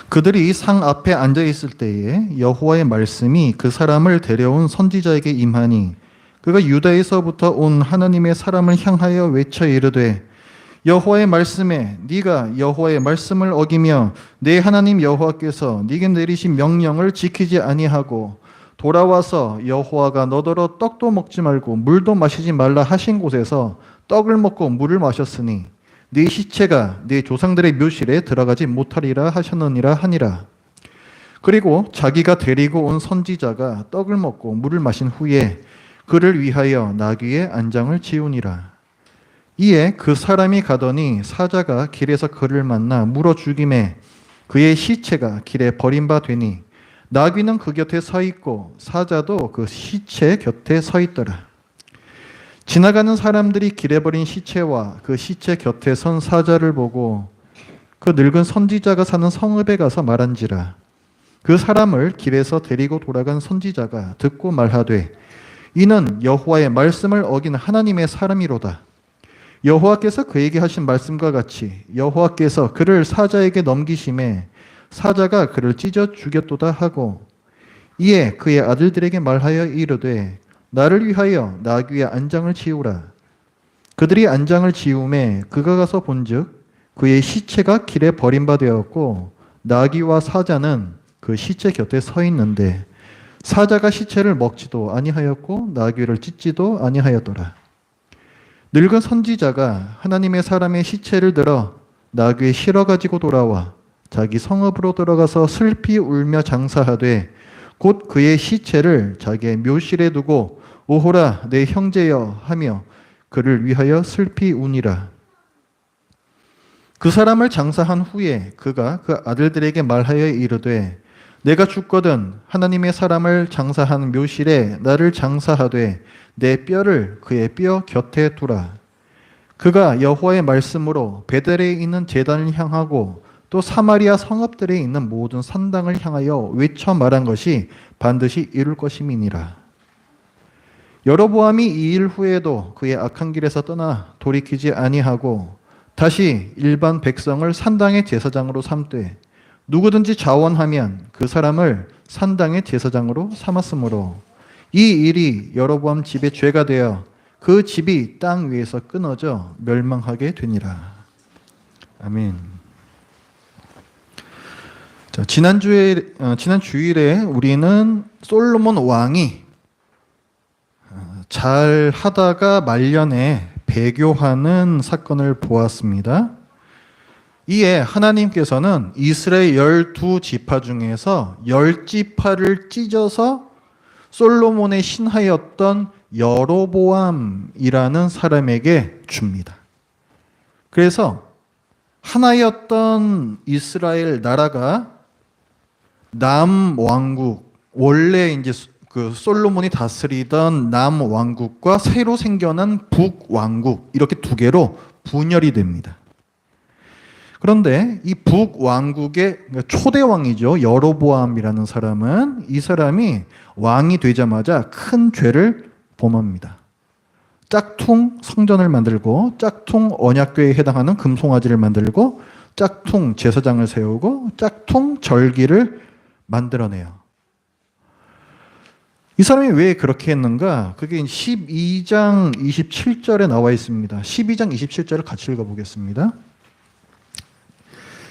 그들이 상 앞에 앉아 있을 때에 여호와의 말씀이 그 사람을 데려온 선지자에게 임하니 그가 유다에서부터 온 하나님의 사람을 향하여 외쳐 이르되 여호와의 말씀에 네가 여호와의 말씀을 어기며 내 하나님 여호와께서 네게 내리신 명령을 지키지 아니하고 돌아와서 여호와가 너더러 떡도 먹지 말고 물도 마시지 말라 하신 곳에서 떡을 먹고 물을 마셨으니 네 시체가 네 조상들의 묘실에 들어가지 못하리라 하셨느니라 하니라. 그리고 자기가 데리고 온 선지자가 떡을 먹고 물을 마신 후에 그를 위하여 나귀의 안장을 지우니라. 이에 그 사람이 가더니 사자가 길에서 그를 만나 물어 죽임에 그의 시체가 길에 버린 바 되니 나귀는 그 곁에 서 있고 사자도 그 시체 곁에 서 있더라. 지나가는 사람들이 길에 버린 시체와 그 시체 곁에 선 사자를 보고 그 늙은 선지자가 사는 성읍에 가서 말한지라. 그 사람을 길에서 데리고 돌아간 선지자가 듣고 말하되 이는 여호와의 말씀을 어긴 하나님의 사람이로다. 여호와께서 그에게 하신 말씀과 같이 여호와께서 그를 사자에게 넘기심에 사자가 그를 찢어 죽였도다 하고 이에 그의 아들들에게 말하여 이르되 나를 위하여 나귀의 안장을 지우라. 그들이 안장을 지우매 그가 가서 본즉 그의 시체가 길에 버림받았고 나귀와 사자는 그 시체 곁에 서 있는데 사자가 시체를 먹지도 아니하였고 나귀를 찢지도 아니하였더라. 늙은 선지자가 하나님의 사람의 시체를 들어 나귀에 실어 가지고 돌아와 자기 성읍으로 들어가서 슬피 울며 장사하되 곧 그의 시체를 자기의 묘실에 두고 오호라 내 형제여 하며 그를 위하여 슬피 우니라. 그 사람을 장사한 후에 그가 그 아들들에게 말하여 이르되 내가 죽거든 하나님의 사람을 장사한 묘실에 나를 장사하되 내 뼈를 그의 뼈 곁에 두라. 그가 여호와의 말씀으로 베델에 있는 제단을 향하고 또 사마리아 성읍들에 있는 모든 산당을 향하여 외쳐 말한 것이 반드시 이룰 것임이니라. 여로보암이 이 일 후에도 그의 악한 길에서 떠나 돌이키지 아니하고 다시 일반 백성을 산당의 제사장으로 삼되 누구든지 자원하면 그 사람을 산당의 제사장으로 삼았으므로 이 일이 여로보암 집의 죄가 되어 그 집이 땅 위에서 끊어져 멸망하게 되니라. 아멘. 자, 지난 주일에 우리는 솔로몬 왕이 잘 하다가 말년에 배교하는 사건을 보았습니다. 이에 하나님께서는 이스라엘 12지파 중에서 10지파를 찢어서 솔로몬의 신하였던 여로보암이라는 사람에게 줍니다. 그래서 하나였던 이스라엘 나라가 남왕국, 원래 이제 그 솔로몬이 다스리던 남왕국과 새로 생겨난 북왕국, 이렇게 두 개로 분열이 됩니다. 그런데 이 북왕국의 초대왕이죠. 여로보암이라는 사람은 이 사람이 왕이 되자마자 큰 죄를 범합니다. 짝퉁 성전을 만들고 짝퉁 언약궤에 해당하는 금송아지를 만들고 짝퉁 제사장을 세우고 짝퉁 절기를 만들어내요. 이 사람이 왜 그렇게 했는가? 그게 12장 27절에 나와 있습니다. 12장 27절을 같이 읽어보겠습니다.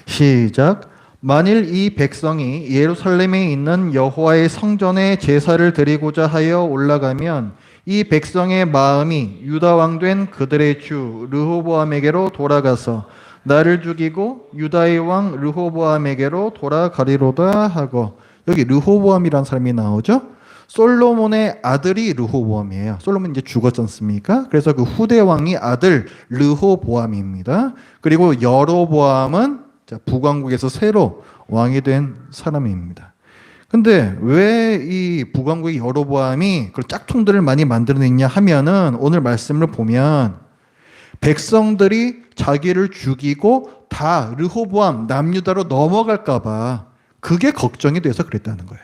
시작. 만일 이 백성이 예루살렘에 있는 여호와의 성전에 제사를 드리고자 하여 올라가면 이 백성의 마음이 유다 왕 된 그들의 주 르호보암에게로 돌아가서 나를 죽이고 유다의 왕 르호보암에게로 돌아가리로다 하고, 여기 르호보암이라는 사람이 나오죠. 솔로몬의 아들이 르호보암이에요. 솔로몬이 이제 죽었지 않습니까? 그래서 그 후대 왕이 아들 르호보암입니다. 그리고 여로보암은 북왕국에서 새로 왕이 된 사람입니다. 근데 왜 이 북왕국의 여로보암이 그 짝퉁들을 많이 만들어냈냐 하면은 오늘 말씀을 보면 백성들이 자기를 죽이고 다 르호보암 남유다로 넘어갈까봐 그게 걱정이 돼서 그랬다는 거예요.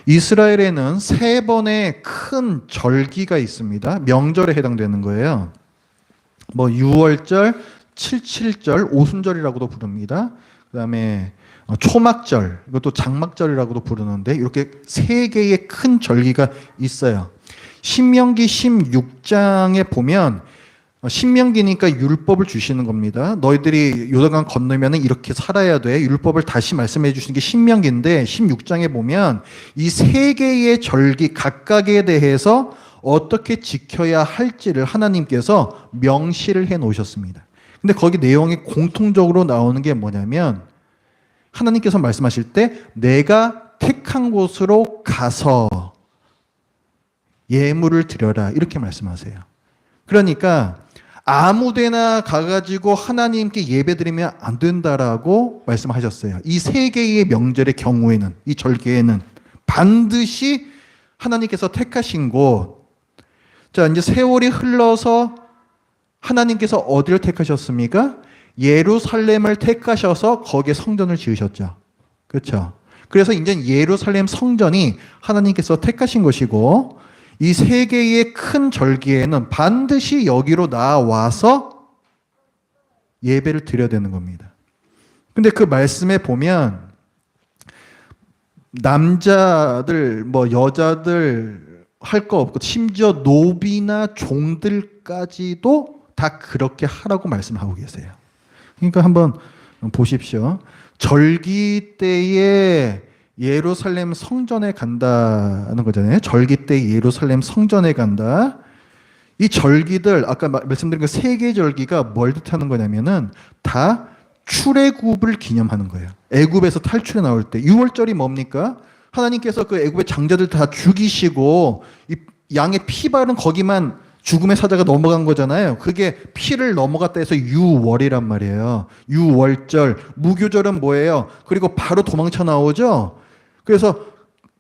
이스라엘에는 3번의 큰 절기가 있습니다. 명절에 해당되는 거예요. 뭐 6월절, 칠칠절, 오순절이라고도 부릅니다. 그 다음에 초막절, 이것도 장막절이라고도 부르는데 이렇게 세 개의 큰 절기가 있어요. 신명기 16장에 보면 신명기니까 율법을 주시는 겁니다. 너희들이 요단강 건너면 이렇게 살아야 돼. 율법을 다시 말씀해 주시는 게 신명기인데 16장에 보면 이 세 개의 절기 각각에 대해서 어떻게 지켜야 할지를 하나님께서 명시를 해 놓으셨습니다. 근데 거기 내용이 공통적으로 나오는 게 뭐냐면 하나님께서 말씀하실 때 내가 택한 곳으로 가서 예물을 드려라 이렇게 말씀하세요. 그러니까 아무데나 가가지고 하나님께 예배드리면 안 된다라고 말씀하셨어요. 이 세 개의 명절의 경우에는, 이 절기에는 반드시 하나님께서 택하신 곳. 자, 이제 세월이 흘러서 하나님께서 어디를 택하셨습니까? 예루살렘을 택하셔서 거기에 성전을 지으셨죠. 그렇죠? 그래서 이제 예루살렘 성전이 하나님께서 택하신 것이고 이 세 개의 큰 절기에는 반드시 여기로 나와서 예배를 드려야 되는 겁니다. 근데 그 말씀에 보면 남자들, 여자들 할 거 없고 심지어 노비나 종들까지도 다 그렇게 하라고 말씀하고 계세요. 그러니까 한번 보십시오. 절기 때에 예루살렘 성전에 간다는 거잖아요. 절기 때 예루살렘 성전에 간다. 이 절기들 아까 말씀드린 그 세 개의 절기가 뭘 뜻하는 거냐면은 다 출애굽을 기념하는 거예요. 애굽에서 탈출해 나올 때 6월절이 뭡니까? 하나님께서 그 애굽의 장자들 다 죽이시고 이 양의 피 바른 거기만 죽음의 사자가 넘어간 거잖아요. 그게 피를 넘어갔다 해서 유월이란 말이에요. 유월절, 무교절은 뭐예요? 그리고 바로 도망쳐 나오죠. 그래서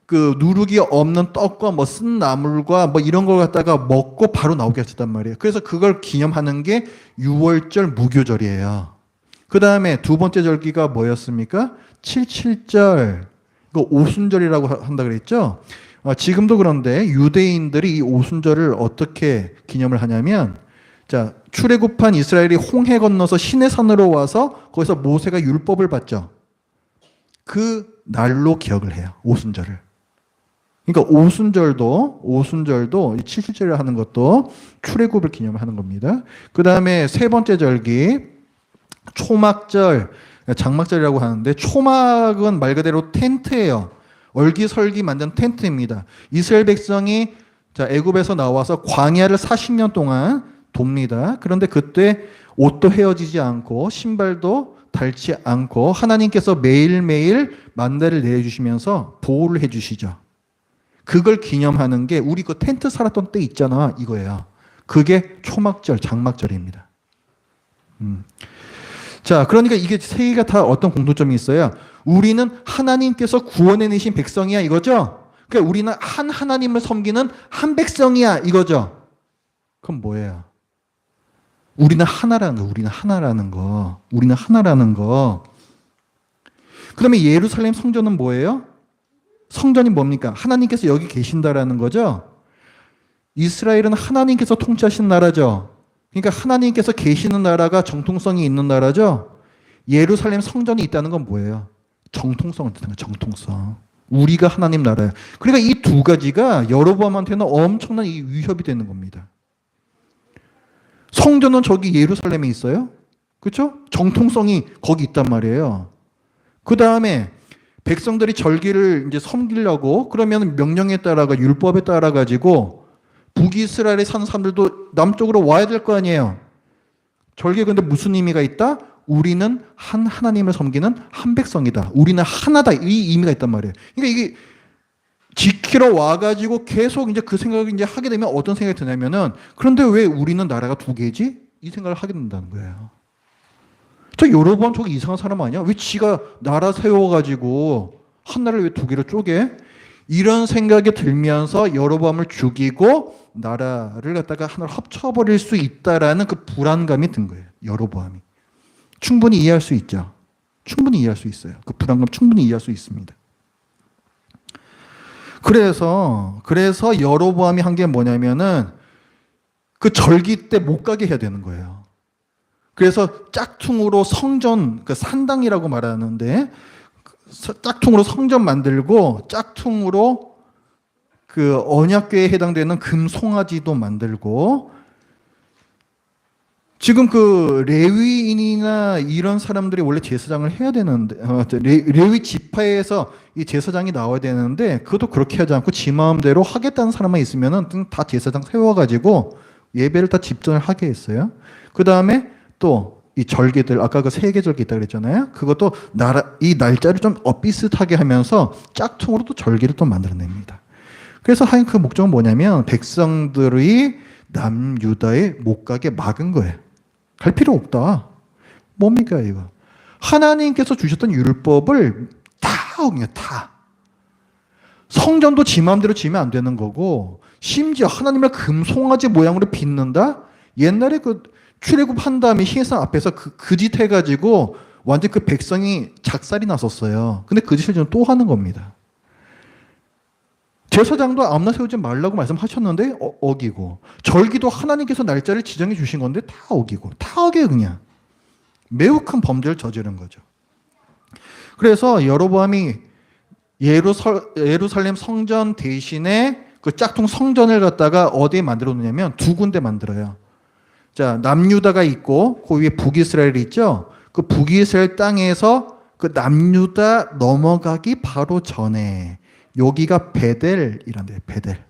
그 누룩이 없는 떡과 쓴 나물과 이런 걸 갖다가 먹고 바로 나오게 하셨단 말이에요. 그래서 그걸 기념하는 게 유월절 무교절이에요. 그 다음에 두 번째 절기가 뭐였습니까? 칠칠절, 이거 오순절이라고 한다 그랬죠. 지금도 그런데 유대인들이 이 오순절을 어떻게 기념을 하냐면, 자, 출애굽한 이스라엘이 홍해 건너서 시내산으로 와서 거기서 모세가 율법을 받죠. 그 날로 기억을 해요. 오순절을. 그러니까 오순절도 이 칠칠절을 하는 것도 출애굽을 기념하는 겁니다. 그 다음에 세 번째 절기 초막절, 장막절이라고 하는데 초막은 말 그대로 텐트예요. 얼기설기 만든 텐트입니다. 이스라엘 백성이 애굽에서 나와서 광야를 40년 동안 돕니다. 그런데 그때 옷도 헤어지지 않고 신발도 닳지 않고 하나님께서 매일매일 만나를 내려주시면서 보호를 해주시죠. 그걸 기념하는 게 우리 그 텐트 살았던 때 있잖아 이거예요. 그게 초막절, 장막절입니다. 자, 그러니까 이게 세 개가 다 어떤 공통점이 있어요. 우리는 하나님께서 구원해내신 백성이야 이거죠. 그러니까 우리는 한 하나님을 섬기는 한 백성이야 이거죠. 그럼 뭐예요? 우리는 하나라는 거. 그러면 예루살렘 성전은 뭐예요? 성전이 뭡니까? 하나님께서 여기 계신다라는 거죠. 이스라엘은 하나님께서 통치하시는 나라죠. 그러니까 하나님께서 계시는 나라가 정통성이 있는 나라죠. 예루살렘 성전이 있다는 건 뭐예요? 정통성을 뜻하는 거예요. 정통성. 우리가 하나님 나라예요. 그러니까 이 두 가지가 여로보암한테는 엄청난 이 위협이 되는 겁니다. 성전은 저기 예루살렘에 있어요. 그렇죠? 정통성이 거기 있단 말이에요. 그 다음에 백성들이 절기를 이제 섬기려고 그러면 명령에 따라가 율법에 따라 가지고 북이스라엘에 사는 사람들도 남쪽으로 와야 될 거 아니에요. 절기에 근데 무슨 의미가 있다? 우리는 한 하나님을 섬기는 한 백성이다. 우리는 하나다. 이 의미가 있단 말이에요. 그러니까 이게 지키러 와가지고 계속 이제 그 생각을 이제 하게 되면 어떤 생각이 드냐면은 그런데 왜 우리는 나라가 두 개지? 이 생각을 하게 된다는 거예요. 저 여러분 저기 이상한 사람 아니야? 왜 지가 나라 세워가지고 한 나라를 왜 두 개로 쪼개? 이런 생각이 들면서 여로보암을 죽이고 나라를 갖다가 하나로 합쳐버릴 수 있다라는 그 불안감이 든 거예요. 여로보암이. 충분히 이해할 수 있죠. 충분히 이해할 수 있어요. 그 불안감 충분히 이해할 수 있습니다. 그래서 여로보암이 한 게 뭐냐면은 그 절기 때 못 가게 해야 되는 거예요. 그래서 짝퉁으로 성전, 그 산당이라고 말하는데 짝퉁으로 성전 만들고 짝퉁으로 그 언약궤에 해당되는 금송아지도 만들고 지금 그 레위인이나 이런 사람들이 원래 제사장을 해야 되는데 레위 지파에서 이 제사장이 나와야 되는데 그것도 그렇게 하지 않고 지 마음대로 하겠다는 사람만 있으면은 다 제사장 세워가지고 예배를 다 집전을 하게 했어요. 그 다음에 또 이 절기들 아까 그 세계 절기 있다 그랬잖아요. 그것도 이 날짜를 좀 비슷하게 하면서 짝퉁으로 또 절기를 또 만들어냅니다. 그래서 하인 그 목적은 뭐냐면 백성들이 남유다에 못 가게 막은 거예요. 갈 필요 없다. 뭡니까 이거? 하나님께서 주셨던 율법을 다 어겨 다. 성전도 지 마음대로 지으면 안 되는 거고 심지어 하나님을 금송아지 모양으로 빚는다? 옛날에 그 출애굽 한 다음에 희생 앞에서 그 짓 해가지고 완전 그 백성이 작살이 났었어요. 근데 그 짓을 지금 또 하는 겁니다. 제사장도 아무나 세우지 말라고 말씀하셨는데 어기고 절기도 하나님께서 날짜를 지정해 주신 건데 다 어기고 다 어겨요 그냥. 매우 큰 범죄를 저지른 거죠. 그래서 여로보암이 예루살렘 성전 대신에 그 짝퉁 성전을 갖다가 어디에 만들어 놓냐면 두 군데 만들어요. 자, 남유다가 있고 그 위에 북이스라엘이 있죠. 그 북이스라엘 땅에서 그 남유다 넘어가기 바로 전에 여기가 베델이란데 베델.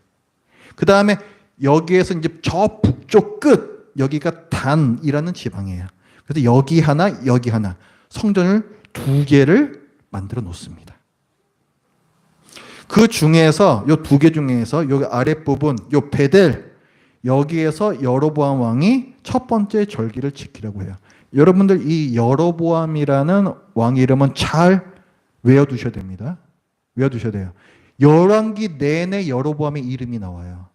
그 다음에 여기에서 이제 저 북쪽 끝 여기가 단이라는 지방이에요. 그래서 여기 하나 여기 하나 성전을 두 개를 만들어 놓습니다. 그 중에서 요 두 개 중에서 여기 아랫부분 요 베델 여기에서 여로보암 왕이 첫 번째 절기를 지키려고 해요. 여러분들 이 여로보암이라는 왕 이름은 잘 외워두셔야 됩니다. 외워두셔야 돼요. 열왕기 내내 여로보암의 이름이 나와요.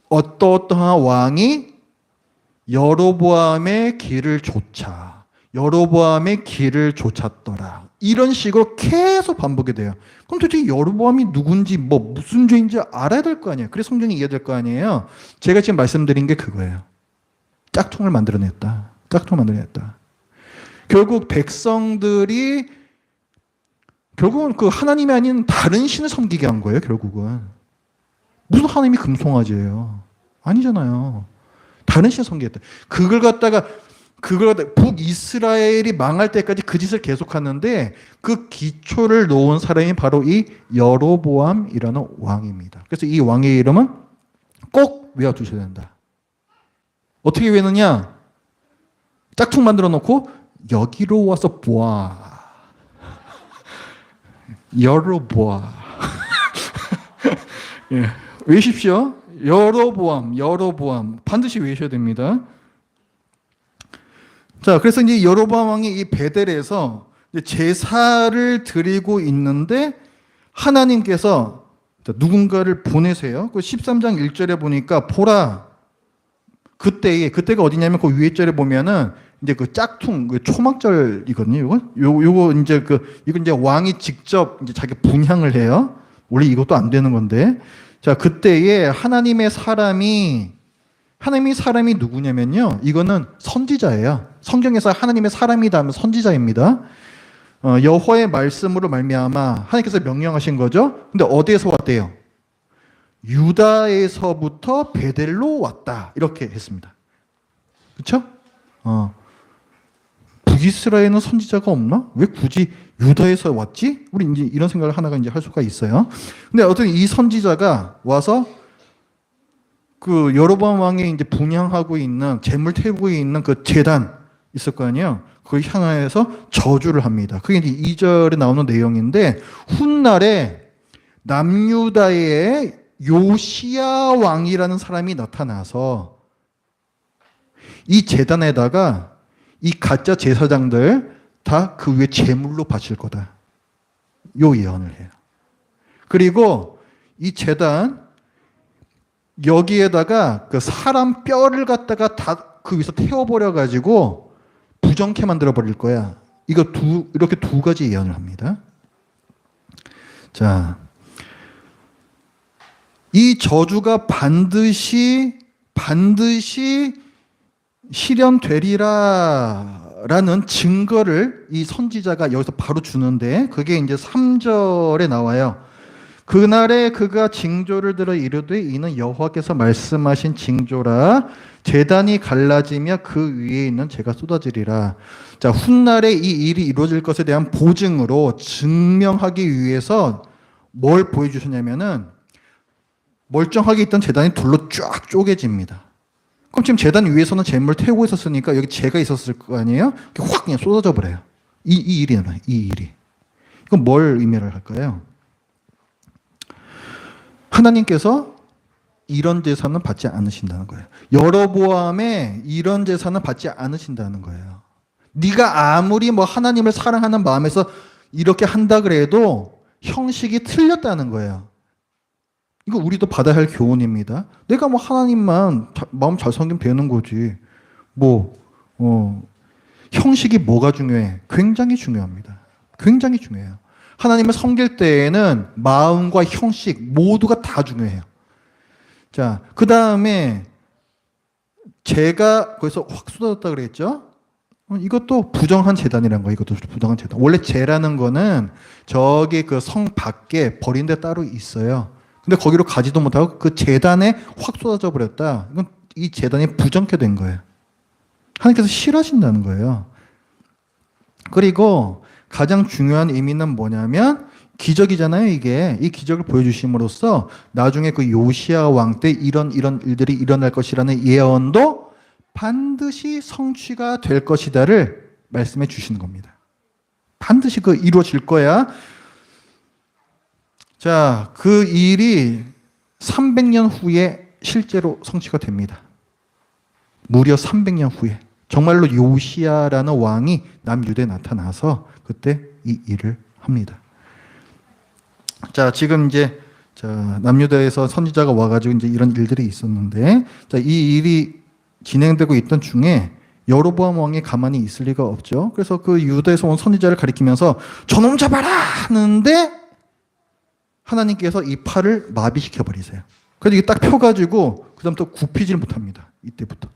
어떠한 왕이 여로보암의 길을 쫓아 여로보암의 길을 쫓았더라. 이런 식으로 계속 반복이 돼요. 그럼 도대체 여로보암이 누군지 뭐 무슨 죄인지 알아야 될 거 아니에요. 그래서 성경이 이해될 거 아니에요. 제가 지금 말씀드린 게 그거예요. 짝퉁을 만들어냈다. 짝퉁을 만들어냈다. 결국 백성들이 결국은 그 하나님이 아닌 다른 신을 섬기게 한 거예요. 결국은 무슨 하나님이 금송아지예요. 아니잖아요. 다른 신을 섬기겠다. 그걸 갖다가 북이스라엘이 망할 때까지 그 짓을 계속하는데 그 기초를 놓은 사람이 바로 이 여로보암이라는 왕입니다. 그래서 이 왕의 이름은 꼭 외워두셔야 된다. 어떻게 외우느냐? 짝퉁 만들어 놓고 여기로 와서 보아. 여로보아. 예, 외우십시오. 여로보암 반드시 외우셔야 됩니다. 자, 그래서 이제 여로보암 왕이 이 베델에서 제사를 드리고 있는데 하나님께서 누군가를 보내세요. 그 13장 1절에 보니까 보라. 그때가 어디냐면 그 위에 절에 보면은 이제 그 짝퉁, 그 초막절이거든요. 요거 이제 이거 이제 왕이 직접 이제 자기 분향을 해요. 원래 이것도 안 되는 건데. 자, 그때에 하나님의 사람이 누구냐면요. 이거는 선지자예요. 성경에서 하나님의 사람이다 하면 선지자입니다. 여호와의 말씀으로 말미암아 하나님께서 명령하신 거죠. 근데 어디에서 왔대요? 유다에서부터 베델로 왔다. 이렇게 했습니다. 그렇죠? 북이스라엘은 선지자가 없나? 왜 굳이 유다에서 왔지? 우리 이제 이런 생각을 하나가 이제 할 수가 있어요. 근데 어쨌든 이 선지자가 와서 그 여로보암 왕이 이제 분향하고 있는 재물 태우고 있는 그 제단 있을 거 아니에요. 그걸 향하여서 저주를 합니다. 그게 이제 2절에 나오는 내용인데 훗날에 남유다의 요시야 왕이라는 사람이 나타나서 이 제단에다가 이 가짜 제사장들 다 그 위에 제물로 바칠 거다. 요 예언을 해요. 그리고 이 제단 여기에다가 그 사람 뼈를 갖다가 다 그 위에서 태워버려 가지고 부정케 만들어 버릴 거야. 이렇게 두 가지 예언을 합니다. 자, 이 저주가 반드시 반드시 실현되리라라는 증거를 이 선지자가 여기서 바로 주는데, 그게 이제 3절에 나와요. 그날에 그가 징조를 들어 이르되 이는 여호와께서 말씀하신 징조라. 제단이 갈라지며 그 위에 있는 재가 쏟아지리라. 자, 훗날에 이 일이 이루어질 것에 대한 보증으로 증명하기 위해서 뭘 보여주셨냐면은, 멀쩡하게 있던 제단이 둘로 쫙 쪼개집니다. 그럼 지금 제단 위에서는 재물을 태우고 있었으니까 여기 재가 있었을 거 아니에요? 확 그냥 쏟아져 버려요. 이 일이 일어나요. 이 일이. 이건 뭘 의미를 할까요? 하나님께서 이런 제사는 받지 않으신다는 거예요. 여로보암에 이런 제사는 받지 않으신다는 거예요. 네가 아무리 뭐 하나님을 사랑하는 마음에서 이렇게 한다 그래도 형식이 틀렸다는 거예요. 이거 우리도 받아야 할 교훈입니다. 내가 뭐 하나님만 마음 잘 섬기면 되는 거지. 형식이 뭐가 중요해? 굉장히 중요합니다. 굉장히 중요해요. 하나님을 섬길 때에는 마음과 형식 모두가 다 중요해요. 자, 그 다음에 제가 거기서 확 쏟아졌다 그랬죠? 이것도 부정한 제단이란 거예요. 이것도 부정한 제단. 원래 제라는 거는 저기 그 성 밖에 버린 데 따로 있어요. 근데 거기로 가지도 못하고 그 제단에 확 쏟아져 버렸다. 이건 이 제단이 부정케 된 거예요. 하나님께서 싫어하신다는 거예요. 그리고 가장 중요한 의미는 뭐냐면 기적이잖아요, 이게. 이 기적을 보여주심으로써 나중에 그 요시야 왕 때 이런 일들이 일어날 것이라는 예언도 반드시 성취가 될 것이다를 말씀해 주시는 겁니다. 반드시 그 이루어질 거야. 자, 그 일이 300년 후에 실제로 성취가 됩니다. 무려 300년 후에. 정말로 요시야라는 왕이 남유대에 나타나서 그때 이 일을 합니다. 자, 지금 이제 남유다에서 선지자가 와가지고 이제 이런 일들이 있었는데, 자, 이 일이 진행되고 있던 중에 여로보암 왕이 가만히 있을 리가 없죠. 그래서 그 유다에서 온 선지자를 가리키면서 저놈 잡아라 하는데 하나님께서 이 팔을 마비시켜 버리세요. 그래서 이게 딱 펴가지고 그다음부터 굽히질 못합니다. 이때부터.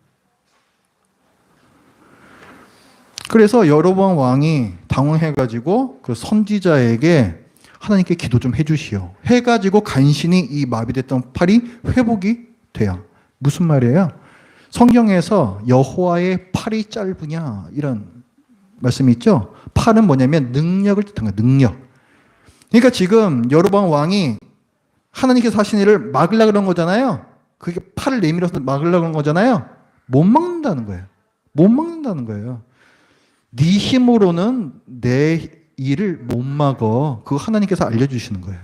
그래서 여로보암 왕이 당황해가지고 그 선지자에게 하나님께 기도 좀 해주시오. 해가지고 간신히 이 마비됐던 팔이 회복이 돼요. 무슨 말이에요? 성경에서 여호와의 팔이 짧으냐 이런 말씀이 있죠. 팔은 뭐냐면 능력을 뜻한 거예요. 능력. 그러니까 지금 여로보암 왕이 하나님께서 하신 일을 막으려고 그런 거잖아요. 그게 팔을 내밀어서 막으려고 그런 거잖아요. 못 막는다는 거예요. 못 막는다는 거예요. 네 힘으로는 내 일을 못 막어. 그거 하나님께서 알려주시는 거예요.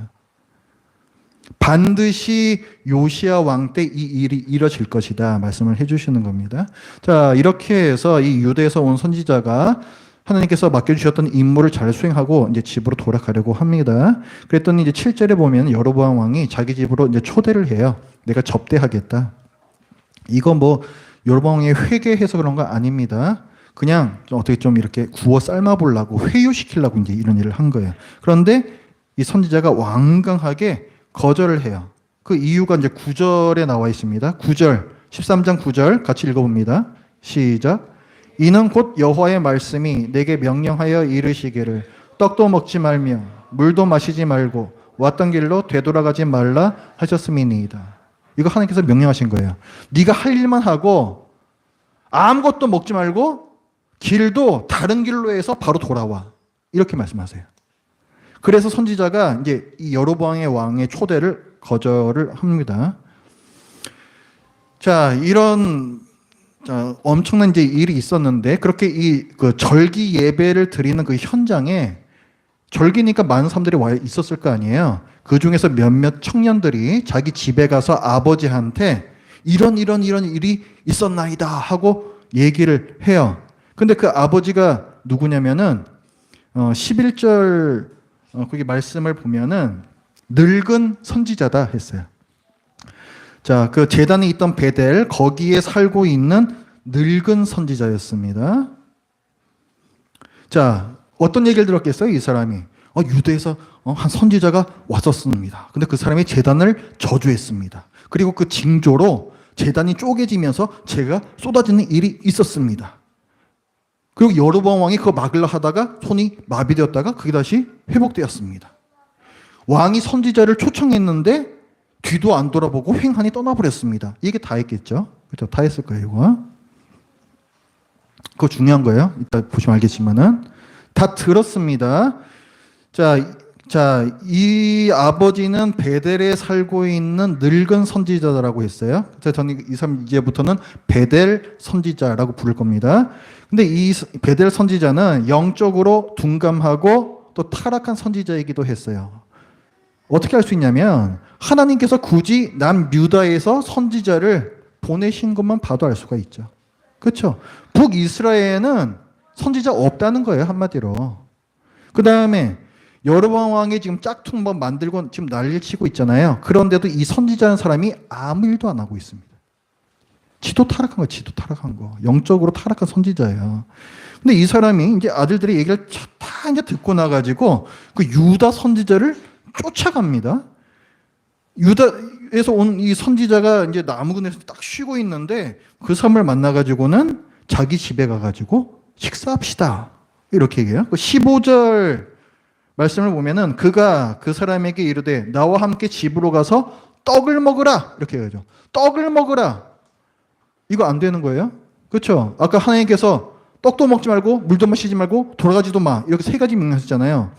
반드시 요시야 왕 때 이 일이 이뤄질 것이다 말씀을 해주시는 겁니다. 자, 이렇게 해서 이 유대에서 온 선지자가 하나님께서 맡겨주셨던 임무를 잘 수행하고 이제 집으로 돌아가려고 합니다. 그랬더니 이제 7절에 보면 여로보암 왕이 자기 집으로 이제 초대를 해요. 내가 접대하겠다. 이거 뭐 여로보암 왕이 회개해서 그런 거 아닙니다. 그냥 좀 어떻게 좀 이렇게 구워 삶아보려고 회유시키려고 이제 이런 일을 한 거예요. 그런데 이 선지자가 완강하게 거절을 해요. 그 이유가 이제 9절에 나와 있습니다. 9절, 13장 9절 같이 읽어봅니다. 시작. 이는 곧 여호와의 말씀이 내게 명령하여 이르시기를 떡도 먹지 말며 물도 마시지 말고 왔던 길로 되돌아가지 말라 하셨음이니이다. 이거 하나님께서 명령하신 거예요. 네가 할 일만 하고 아무것도 먹지 말고 길도 다른 길로 해서 바로 돌아와. 이렇게 말씀하세요. 그래서 선지자가 이제 이 여로보암의 왕의 초대를 거절을 합니다. 자, 이런 엄청난 이제 일이 있었는데 그렇게 그 절기 예배를 드리는 그 현장에 절기니까 많은 사람들이 와 있었을 거 아니에요. 그 중에서 몇몇 청년들이 자기 집에 가서 아버지한테 이런 일이 있었나이다 하고 얘기를 해요. 근데 그 아버지가 누구냐면은 11절 거기 말씀을 보면은 늙은 선지자다 했어요. 자, 그 제단에 있던 베델 거기에 살고 있는 늙은 선지자였습니다. 자, 어떤 얘기를 들었겠어요? 이 사람이 유대에서 한 선지자가 왔었습니다. 근데 그 사람이 제단을 저주했습니다. 그리고 그 징조로 제단이 쪼개지면서 재가 쏟아지는 일이 있었습니다. 그리고 여로보암 왕이 그거 막으려 하다가 손이 마비되었다가 그게 다시 회복되었습니다. 왕이 선지자를 초청했는데 뒤도 안 돌아보고 횡하니 떠나버렸습니다. 이게 다 했겠죠? 그렇죠? 다 했을 거예요, 이거. 그거 중요한 거예요. 이따 보시면 알겠지만은. 다 들었습니다. 자, 이 아버지는 베델에 살고 있는 늙은 선지자라고 했어요. 그래서 저는 이제부터는 베델 선지자라고 부를 겁니다. 근데 이 베델 선지자는 영적으로 둔감하고 또 타락한 선지자이기도 했어요. 어떻게 알 수 있냐면 하나님께서 굳이 남유다에서 선지자를 보내신 것만 봐도 알 수가 있죠. 그렇죠? 북이스라엘에는 선지자 없다는 거예요, 한마디로. 그 다음에 여로보암 왕이 지금 짝퉁 뭐 만들고 지금 난리를 치고 있잖아요. 그런데도 이 선지자라는 사람이 아무 일도 안 하고 있습니다. 지도 타락한 거, 지도 타락한 거. 영적으로 타락한 선지자예요. 근데 이 사람이 이제 아들들의 얘기를 다 이제 듣고 나가지고 그 유다 선지자를 쫓아갑니다. 유다에서 온 이 선지자가 이제 나무 그늘에서 딱 쉬고 있는데 그 사람을 만나가지고는 자기 집에 가가지고 식사합시다. 이렇게 얘기해요. 15절 말씀을 보면은 그가 그 사람에게 이르되 나와 함께 집으로 가서 떡을 먹으라. 이렇게 얘기하죠. 떡을 먹으라. 이거 안 되는 거예요. 그렇죠? 아까 하나님께서 떡도 먹지 말고 물도 마시지 말고 돌아가지도 마. 이렇게 세 가지 명령하셨잖아요.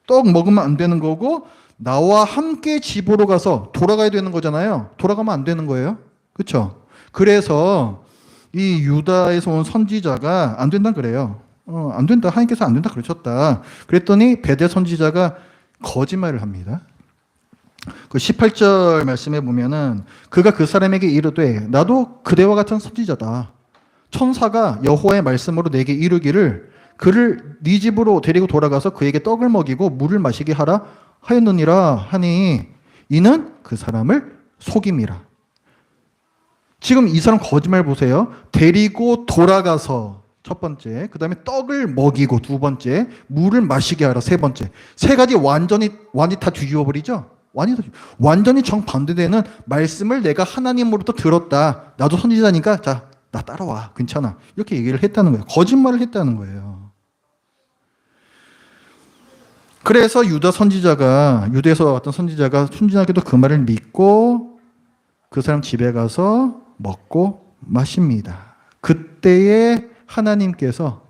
떡 먹으면 안 되는 거고 나와 함께 집으로 가서 돌아가야 되는 거잖아요. 돌아가면 안 되는 거예요. 그렇죠? 그래서 이 유다에서 온 선지자가 안 된다 그래요. 안 된다. 하나님께서 안 된다 그러셨다. 그랬더니 베델 선지자가 거짓말을 합니다. 그 18절 말씀에 보면은 그가 그 사람에게 이르되 나도 그대와 같은 선지자다. 천사가 여호와의 말씀으로 내게 이르기를 그를 네 집으로 데리고 돌아가서 그에게 떡을 먹이고 물을 마시게 하라 하였느니라 하니 이는 그 사람을 속임이라. 지금 이 사람 거짓말 보세요. 데리고 돌아가서 첫 번째, 그 다음에 떡을 먹이고 두 번째, 물을 마시게 하라 세 번째. 세 가지 완전히 다 뒤집어버리죠? 완전히 정반대되는 말씀을 내가 하나님으로부터 들었다. 나도 선지자니까 자, 나 따라와. 괜찮아. 이렇게 얘기를 했다는 거예요. 거짓말을 했다는 거예요. 그래서 유대에서 왔던 선지자가 순진하게도 그 말을 믿고 그 사람 집에 가서 먹고 마십니다. 그때에 하나님께서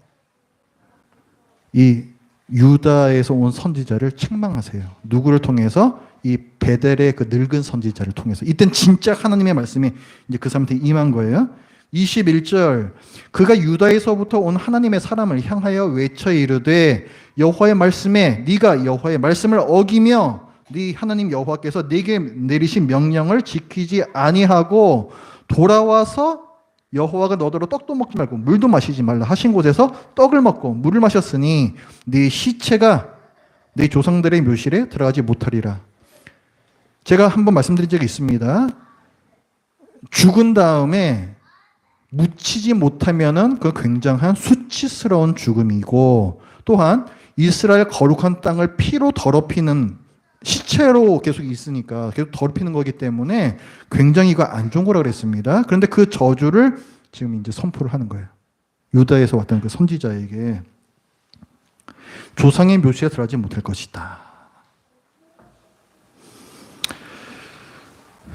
이 유다에서 온 선지자를 책망하세요. 누구를 통해서? 이 베델의 그 늙은 선지자를 통해서. 이땐 진짜 하나님의 말씀이 이제 그 사람한테 임한 거예요. 21절 그가 유다에서부터 온 하나님의 사람을 향하여 외쳐 이르되 여호와의 말씀에 네가 여호와의 말씀을 어기며 네 하나님 여호와께서 네게 내리신 명령을 지키지 아니하고 돌아와서 여호와가 너더러 떡도 먹지 말고 물도 마시지 말라 하신 곳에서 떡을 먹고 물을 마셨으니 네 시체가 네 조상들의 묘실에 들어가지 못하리라. 제가 한번 말씀드린 적이 있습니다. 죽은 다음에 묻히지 못하면은 그 굉장한 수치스러운 죽음이고 또한 이스라엘 거룩한 땅을 피로 더럽히는 시체로 계속 있으니까 계속 더럽히는 거기 때문에 굉장히 이거 안 좋은 거라고 그랬습니다. 그런데 그 저주를 지금 이제 선포를 하는 거예요. 유다에서 왔던 그 선지자에게 조상의 묘실에 들어가지 못할 것이다.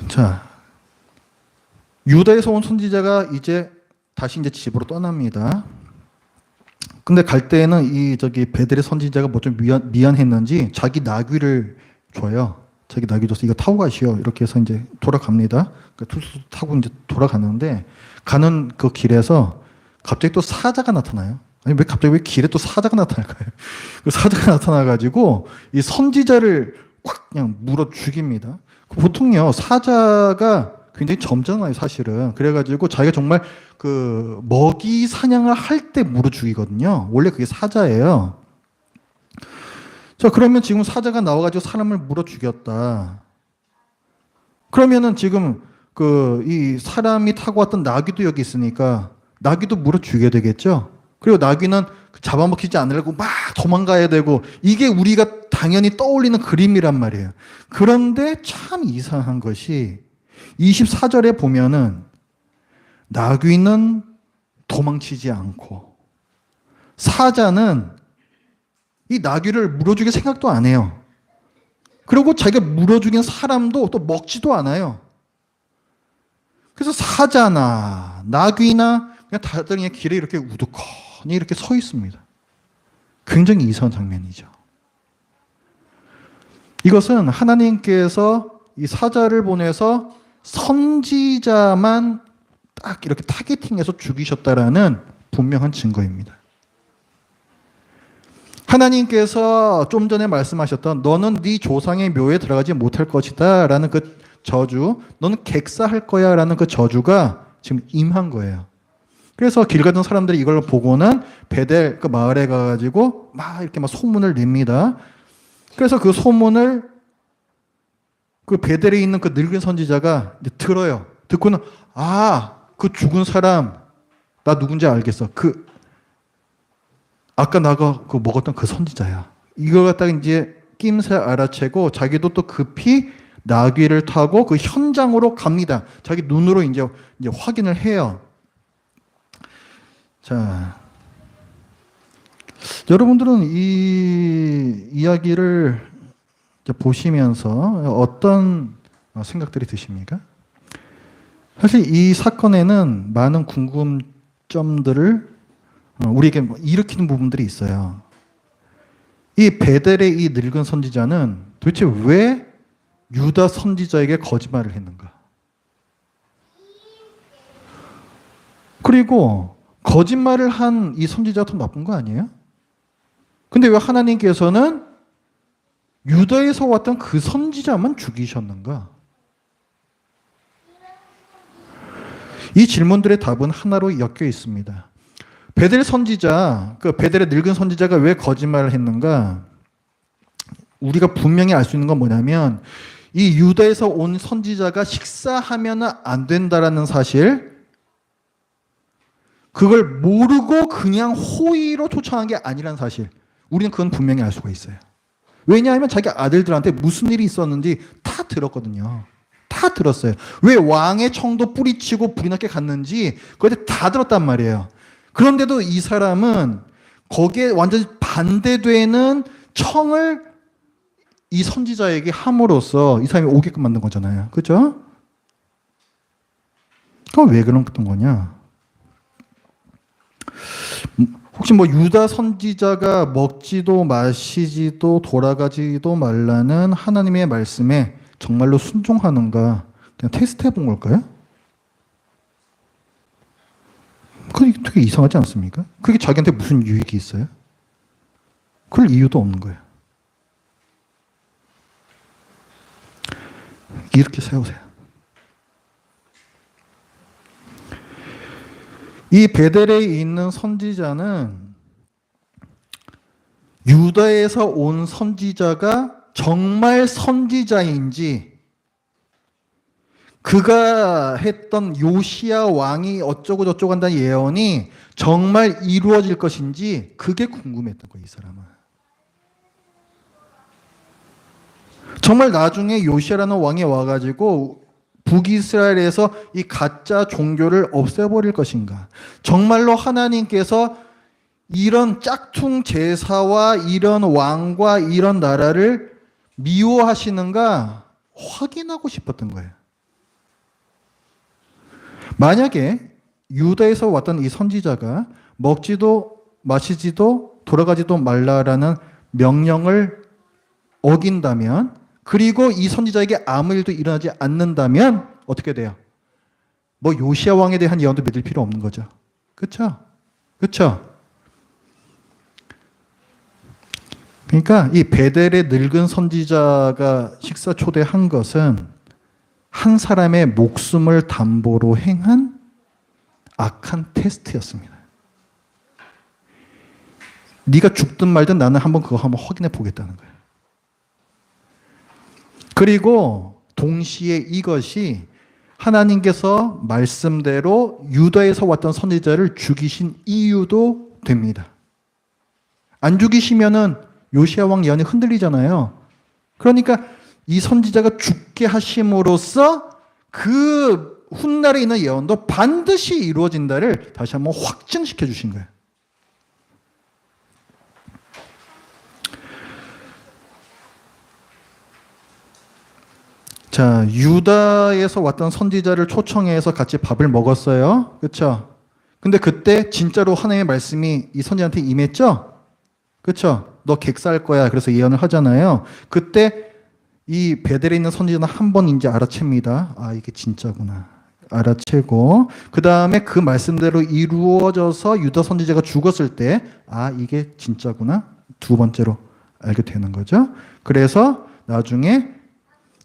자, 유다에서 온 선지자가 다시 이제 집으로 떠납니다. 근데 갈 때에는 베델의 선지자가 뭐 좀 미안했는지 자기 나귀를 줘요. 자기 나귀 줘서 이거 타고 가시오. 이렇게 해서 이제 돌아갑니다. 그러니까 툴툴 타고 이제 돌아가는데 가는 그 길에서 갑자기 또 사자가 나타나요. 아니 왜 길에 또 사자가 나타날까요? 그 사자가 나타나가지고 이 선지자를 꽉 그냥 물어 죽입니다. 보통요 사자가 굉장히 점잖아요, 사실은. 그래가지고 자기가 정말 그 먹이 사냥을 할 때 물어 죽이거든요. 원래 그게 사자예요. 자, 그러면 지금 사자가 나와가지고 사람을 물어 죽였다. 그러면은 지금 이 사람이 타고 왔던 나귀도 여기 있으니까 나귀도 물어 죽여야 되겠죠? 그리고 나귀는 잡아먹히지 않으려고 막 도망가야 되고 이게 우리가 당연히 떠올리는 그림이란 말이에요. 그런데 참 이상한 것이 24절에 보면은 나귀는 도망치지 않고 사자는 이 나귀를 물어 죽일 생각도 안 해요. 그리고 자기가 물어 죽인 사람도 또 먹지도 않아요. 그래서 사자나 나귀나 그냥 다들 그냥 길에 이렇게 우두커니 이렇게 서 있습니다. 굉장히 이상한 장면이죠. 이것은 하나님께서 이 사자를 보내서 선지자만 딱 이렇게 타겟팅해서 죽이셨다라는 분명한 증거입니다. 하나님께서 좀 전에 말씀하셨던 너는 네 조상의 묘에 들어가지 못할 것이다 라는 그 저주, 너는 객사할 거야 라는 그 저주가 지금 임한 거예요. 그래서 길 가던 사람들이 이걸 보고는 베델 그 마을에 가가지고 막 이렇게 막 소문을 냅니다. 그래서 그 소문을 그 베델에 있는 그 늙은 선지자가 이제 들어요. 듣고는 그 죽은 사람 나 누군지 알겠어. 아까 나가 그 먹었던 그 선지자야. 이걸 갖다가 이제 낌새 알아채고 자기도 또 급히 나귀를 타고 그 현장으로 갑니다. 자기 눈으로 이제 확인을 해요. 자, 여러분들은 이 이야기를 보시면서 어떤 생각들이 드십니까? 사실 이 사건에는 많은 궁금점들을 우리에게 일으키는 부분들이 있어요. 이 베델의 이 늙은 선지자는 도대체 왜 유다 선지자에게 거짓말을 했는가? 그리고 거짓말을 한 이 선지자가 더 나쁜 거 아니에요? 근데 왜 하나님께서는 유다에서 왔던 그 선지자만 죽이셨는가? 이 질문들의 답은 하나로 엮여 있습니다. 베델 선지자, 그 베델의 늙은 선지자가 왜 거짓말을 했는가? 우리가 분명히 알 수 있는 건 뭐냐면 이 유다에서 온 선지자가 식사하면 안 된다라는 사실, 그걸 모르고 그냥 호의로 초청한 게 아니라는 사실, 우리는 그건 분명히 알 수가 있어요. 왜냐하면 자기 아들들한테 무슨 일이 있었는지 다 들었거든요. 다 들었어요. 왜 왕의 청도 뿌리치고 불이 나게 갔는지 그걸 다 들었단 말이에요. 그런데도 이 사람은 거기에 완전히 반대되는 청을 이 선지자에게 함으로써 이 사람이 오게끔 만든 거잖아요. 그렇죠? 그럼 왜 그랬던 거냐? 혹시 유다 선지자가 먹지도 마시지도 돌아가지도 말라는 하나님의 말씀에 정말로 순종하는가 그냥 테스트해 본 걸까요? 그게 되게 이상하지 않습니까? 그게 자기한테 무슨 유익이 있어요? 그럴 이유도 없는 거예요. 이렇게 세우세요. 이 베델에 있는 선지자는 유다에서 온 선지자가 정말 선지자인지, 그가 했던 요시야 왕이 어쩌고 저쩌고 한다는 예언이 정말 이루어질 것인지 그게 궁금했던 거예요, 이 사람은. 정말 나중에 요시야라는 왕이 와가지고 북이스라엘에서 이 가짜 종교를 없애버릴 것인가? 정말로 하나님께서 이런 짝퉁 제사와 이런 왕과 이런 나라를 미워하시는가 확인하고 싶었던 거예요. 만약에 유다에서 왔던 이 선지자가 먹지도 마시지도 돌아가지도 말라라는 명령을 어긴다면, 그리고 이 선지자에게 아무 일도 일어나지 않는다면 어떻게 돼요? 요시야 왕에 대한 예언도 믿을 필요 없는 거죠. 그렇죠? 그렇죠? 그러니까 이 베델의 늙은 선지자가 식사 초대한 것은 한 사람의 목숨을 담보로 행한 악한 테스트였습니다. 네가 죽든 말든 나는 그거 한번 확인해 보겠다는 거예요. 그리고 동시에 이것이 하나님께서 말씀대로 유다에서 왔던 선지자를 죽이신 이유도 됩니다. 안 죽이시면은 요시야 왕 예언이 흔들리잖아요. 그러니까 이 선지자가 죽게 하심으로써 그 훗날에 있는 예언도 반드시 이루어진다를 다시 한번 확증시켜 주신 거예요. 자, 유다에서 왔던 선지자를 초청해서 같이 밥을 먹었어요. 그렇죠? 근데 그때 진짜로 하나님의 말씀이 이 선지자한테 임했죠? 그렇죠? 너 객사할 거야. 그래서 예언을 하잖아요. 그때 이 베델에 있는 선지자는 한 번 이제 알아챕니다. 아, 이게 진짜구나. 알아채고 그 다음에 그 말씀대로 이루어져서 유다 선지자가 죽었을 때 아, 이게 진짜구나. 두 번째로 알게 되는 거죠. 그래서 나중에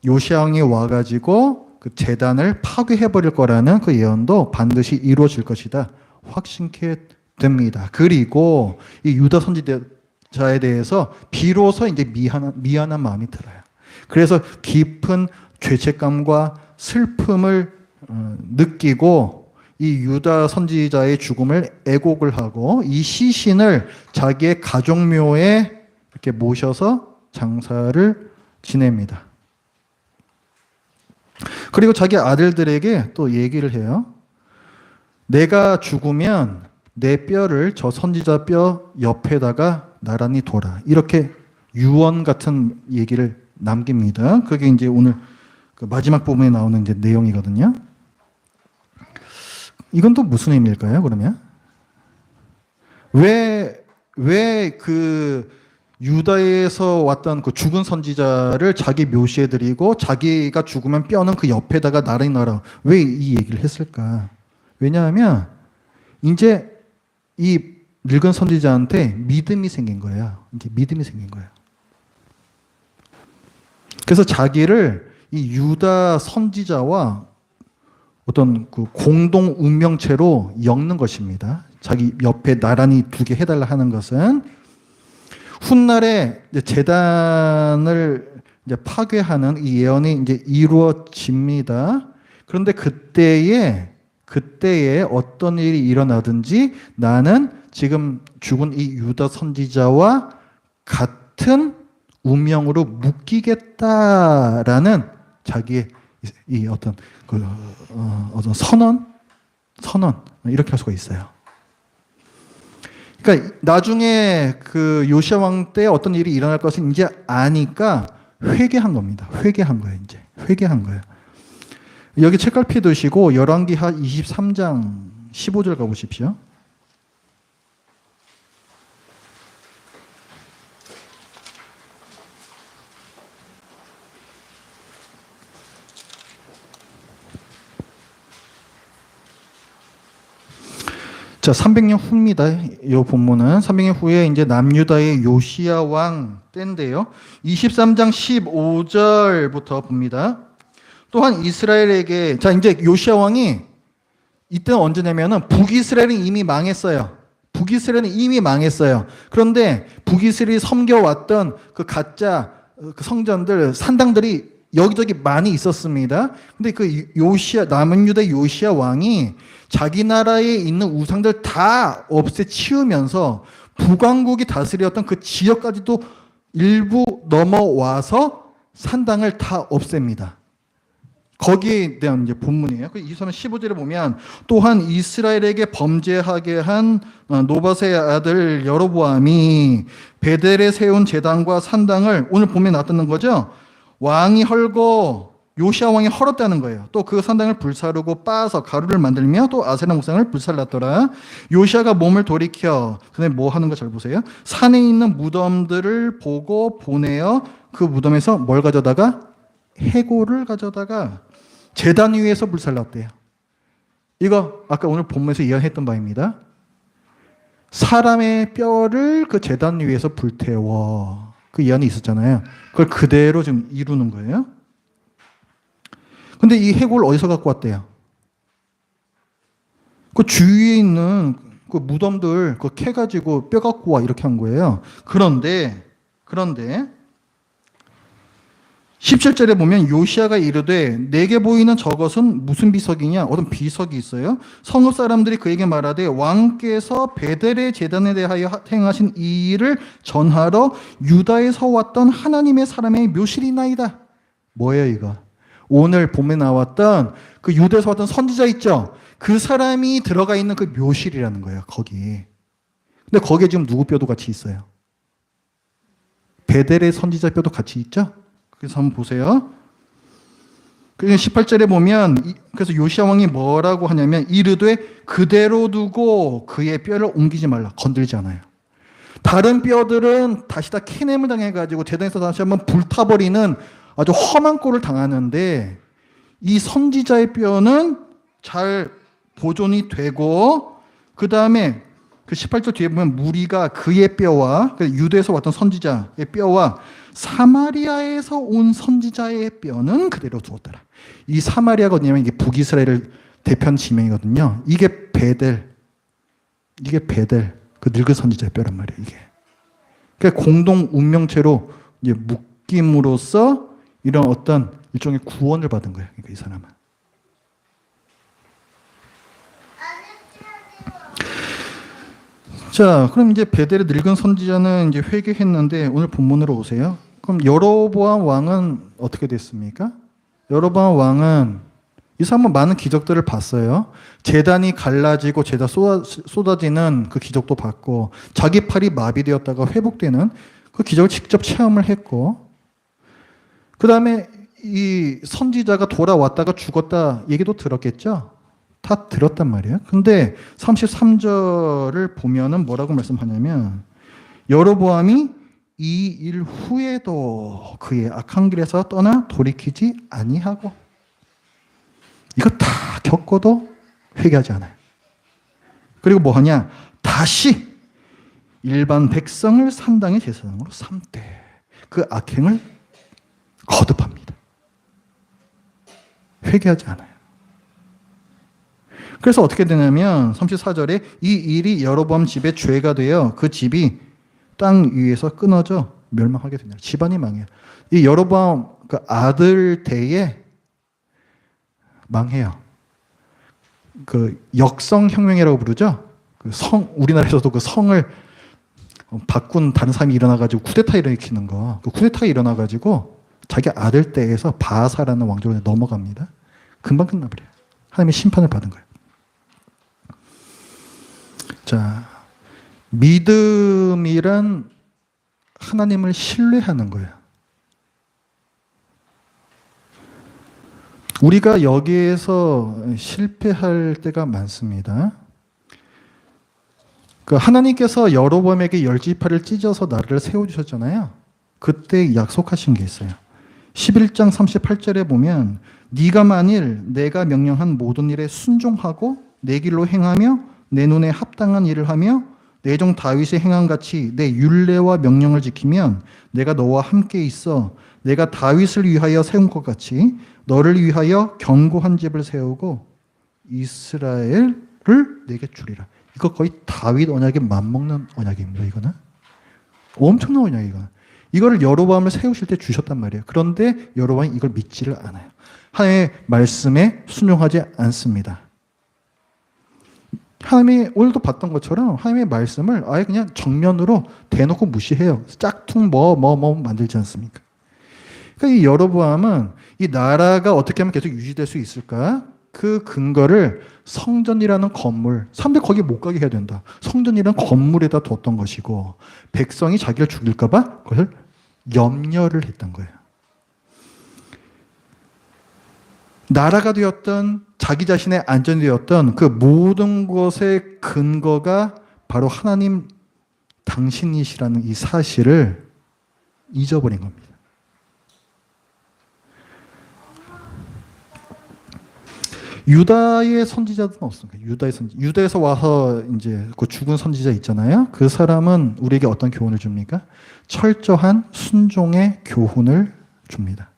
요시야 왕이 와가지고 그 제단을 파괴해버릴 거라는 그 예언도 반드시 이루어질 것이다. 확신케 됩니다. 그리고 이 유다 선지자에 대해서 비로소 이제 미안한 마음이 들어요. 그래서 깊은 죄책감과 슬픔을 느끼고 이 유다 선지자의 죽음을 애곡을 하고 이 시신을 자기의 가족묘에 이렇게 모셔서 장사를 지냅니다. 그리고 자기 아들들에게 또 얘기를 해요. 내가 죽으면 내 뼈를 저 선지자 뼈 옆에다가 나란히 둬라. 이렇게 유언 같은 얘기를 남깁니다. 그게 이제 오늘 그 마지막 부분에 나오는 이제 내용이거든요. 이건 또 무슨 의미일까요, 그러면? 왜 그 유다에서 왔던 그 죽은 선지자를 자기 묘시해드리고 자기가 죽으면 뼈는 그 옆에다가 나란히 놔라. 왜 이 얘기를 했을까? 왜냐하면 이제 이 늙은 선지자한테 믿음이 생긴 거예요. 이제 믿음이 생긴 거예요. 그래서 자기를 이 유다 선지자와 어떤 그 공동 운명체로 엮는 것입니다. 자기 옆에 나란히 두게 해달라 하는 것은 훗날에 제단을 이제 파괴하는 이 예언이 이제 이루어집니다. 그런데 그때에 어떤 일이 일어나든지 나는 지금 죽은 이 유다 선지자와 같은 운명으로 묶이겠다라는 자기의 이 어떤 어떤 선언 이렇게 할 수가 있어요. 그러니까 나중에 그 요시야 왕 때 어떤 일이 일어날 것을 이제 아니까 회개한 겁니다. 회개한 거예요. 이제 회개한 거예요. 여기 책갈피 두시고 열왕기하 23장 15절 가보십시오. 자, 300년 후입니다. 이 본문은 300년 후에 이제 남유다의 요시야 왕 때인데요. 23장 15절부터 봅니다. 또한 이스라엘에게 자 이제 요시야 왕이 이때는 언제냐면은 북이스라엘은 이미 망했어요. 북이스라엘은 이미 망했어요. 그런데 북이스라엘이 섬겨왔던 그 가짜 그 성전들 산당들이 여기저기 많이 있었습니다. 근데 그 남은 유다 요시야 왕이 자기 나라에 있는 우상들 다 없애치우면서 북왕국이 다스렸던 그 지역까지도 일부 넘어와서 산당을 다 없앱니다. 거기에 대한 이제 본문이에요. 23장 15절에 보면 또한 이스라엘에게 범죄하게 한 노바세의 아들 여로보암이 베델에 세운 제단과 산당을 오늘 본문에 나타난 거죠. 왕이 헐고 요시야 왕이 헐었다는 거예요. 또 그 산당을 불사르고 빻아서 가루를 만들며 또 아세라 목상을 불살랐더라. 요시야가 몸을 돌이켜 그다음에 뭐 하는 거 잘 보세요. 산에 있는 무덤들을 보고 보내어 그 무덤에서 뭘 가져다가 해골을 가져다가 제단 위에서 불살랐대요. 이거 아까 오늘 본문에서 예언했던 바입니다. 사람의 뼈를 그 제단 위에서 불태워. 그 예언이 있었잖아요. 그걸 그대로 지금 이루는 거예요. 근데 이 해골을 어디서 갖고 왔대요? 그 주위에 있는 그 무덤들 그거 캐가지고 뼈 갖고 와 이렇게 한 거예요. 그런데 17절에 보면 요시야가 이르되 내게 보이는 저것은 무슨 비석이냐? 어떤 비석이 있어요. 성읍 사람들이 그에게 말하되 왕께서 베델의 제단에 대하여 행하신 이 일을 전하러 유다에서 왔던 하나님의 사람의 묘실이나이다. 뭐예요 이거? 오늘 봄에 나왔던 그 유대에서 왔던 선지자 있죠? 그 사람이 들어가 있는 그 묘실이라는 거예요, 거기. 근데 거기에 지금 누구 뼈도 같이 있어요? 베델의 선지자 뼈도 같이 있죠? 그래서 한번 보세요. 18절에 보면, 그래서 요시야 왕이 뭐라고 하냐면, 이르되 그대로 두고 그의 뼈를 옮기지 말라. 건들지 않아요. 다른 뼈들은 다시 다 캐냄을 당해가지고 제단에서 다시 한번 불타버리는 아주 험한 꼴을 당하는데, 이 선지자의 뼈는 잘 보존이 되고, 그 다음에 그 18절 뒤에 보면 무리가 그의 뼈와, 유대에서 왔던 선지자의 뼈와 사마리아에서 온 선지자의 뼈는 그대로 두었더라. 이 사마리아가 어디냐면 이게 북이스라엘을 대표하는 지명이거든요. 이게 베델, 그 늙은 선지자의 뼈란 말이에요, 이게. 그러니까 공동 운명체로 이제 묶임으로써 이런 어떤 일종의 구원을 받은 거예요, 그러니까 이 사람은. 자, 그럼 이제 베델의 늙은 선지자는 이제 회개했는데 오늘 본문으로 오세요. 그럼 여로보암 왕은 어떻게 됐습니까? 여로보암 왕은 이 사람은 많은 기적들을 봤어요. 제단이 갈라지고 제단 쏟아지는 그 기적도 봤고, 자기 팔이 마비되었다가 회복되는 그 기적을 직접 체험을 했고, 그 다음에 이 선지자가 돌아왔다가 죽었다 얘기도 들었겠죠? 다 들었단 말이에요. 근데 33절을 보면은 뭐라고 말씀하냐면, 여로보암이 이 일 후에도 그의 악한 길에서 떠나 돌이키지 아니하고, 이거 다 겪어도 회개하지 않아요. 그리고 뭐 하냐? 다시 일반 백성을 산당의 제사장으로 삼되 그 악행을 거듭합니다. 회개하지 않아요. 그래서 어떻게 되냐면 34절에 이 일이 여로보암 집의 죄가 되어 그 집이 땅 위에서 끊어져 멸망하게 되냐. 집안이 망해요. 이 여로보암 그 아들 때에 망해요. 그 역성혁명이라고 부르죠. 그 우리나라에서도 그 성을 바꾼 다른 사람이 일어나가지고 쿠데타 일으키는 거. 그 쿠데타가 일어나가지고 자기 아들 때에서 바하사라는 왕조로 넘어갑니다. 금방 끝나버려요. 하나님의 심판을 받은 거예요. 자, 믿음이란 하나님을 신뢰하는 거예요. 우리가 여기에서 실패할 때가 많습니다. 그 하나님께서 여로보암에게 열지파를 찢어서 나라를 세워주셨잖아요. 그때 약속하신 게 있어요. 11장 38절에 보면 네가 만일 내가 명령한 모든 일에 순종하고 내 길로 행하며 내 눈에 합당한 일을 하며 내 종 다윗이 행한 같이 내 율례와 명령을 지키면 내가 너와 함께 있어 내가 다윗을 위하여 세운 것 같이 너를 위하여 견고한 집을 세우고 이스라엘을 내게 주리라. 이거 거의 다윗 언약에 맞먹는 언약입니다. 이거는 엄청난 언약이에요. 이거는. 이거를 여로보암을 세우실 때 주셨단 말이에요. 그런데 여로보암이 이걸 믿지를 않아요. 하나님의 말씀에 순종하지 않습니다. 하나님이 오늘도 봤던 것처럼 하나님의 말씀을 아예 그냥 정면으로 대놓고 무시해요. 짝퉁 뭐 만들지 않습니까? 그러니까 이 여로보암은 이 나라가 어떻게 하면 계속 유지될 수 있을까? 그 근거를 성전이라는 건물, 사람들이 거기 못 가게 해야 된다. 성전이라는 건물에다 뒀던 것이고 백성이 자기를 죽일까 봐 그것을 염려를 했던 거예요. 나라가 되었던 자기 자신의 안전이 되었던 그 모든 것의 근거가 바로 하나님 당신이시라는 이 사실을 잊어버린 겁니다. 유다의 선지자들은 없습니다. 유다에서 와서 이제 그 죽은 선지자 있잖아요. 그 사람은 우리에게 어떤 교훈을 줍니까? 철저한 순종의 교훈을 줍니다.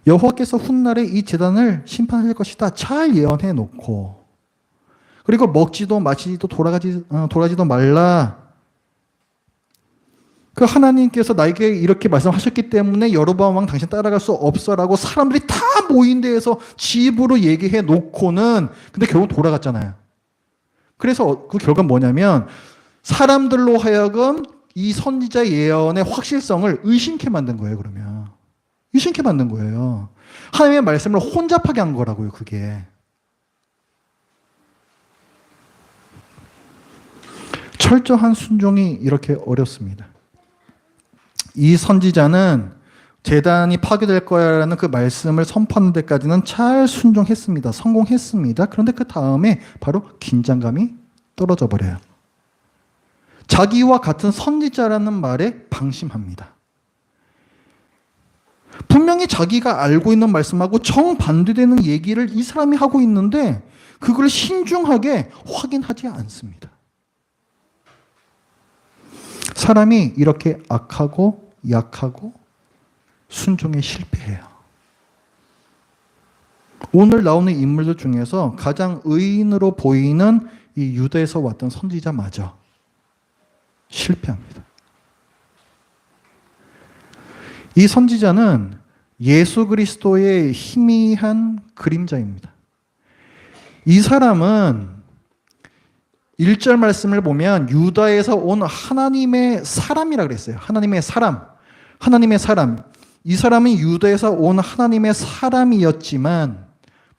여호와께서 훗날에 이 제단을 심판할 것이다. 잘 예언해 놓고 그리고 먹지도 마시지도 돌아가지도 말라. 그 하나님께서 나에게 이렇게 말씀하셨기 때문에 여로보암 왕 당신 따라갈 수 없어라고 사람들이 다 모인 데에서 집으로 얘기해 놓고는 근데 결국 돌아갔잖아요. 그래서 그 결과는 뭐냐면 사람들로 하여금 이 선지자 예언의 확실성을 의심케 만든 거예요. 그러면 의심케 만든 거예요. 하나님의 말씀을 혼잡하게 한 거라고요, 그게. 철저한 순종이 이렇게 어렵습니다. 이 선지자는 제단이 파괴될 거야라는 그 말씀을 선포하는 데까지는 잘 순종했습니다. 성공했습니다. 그런데 그 다음에 바로 긴장감이 떨어져 버려요. 자기와 같은 선지자라는 말에 방심합니다. 분명히 자기가 알고 있는 말씀하고 정반대되는 얘기를 이 사람이 하고 있는데 그걸 신중하게 확인하지 않습니다. 사람이 이렇게 악하고 약하고 순종에 실패해요. 오늘 나오는 인물들 중에서 가장 의인으로 보이는 이 유다에서 왔던 선지자마저 실패합니다. 이 선지자는 예수 그리스도의 희미한 그림자입니다. 이 사람은 1절 말씀을 보면 유다에서 온 하나님의 사람이라 그랬어요. 하나님의 사람. 하나님의 사람. 이 사람은 유다에서 온 하나님의 사람이었지만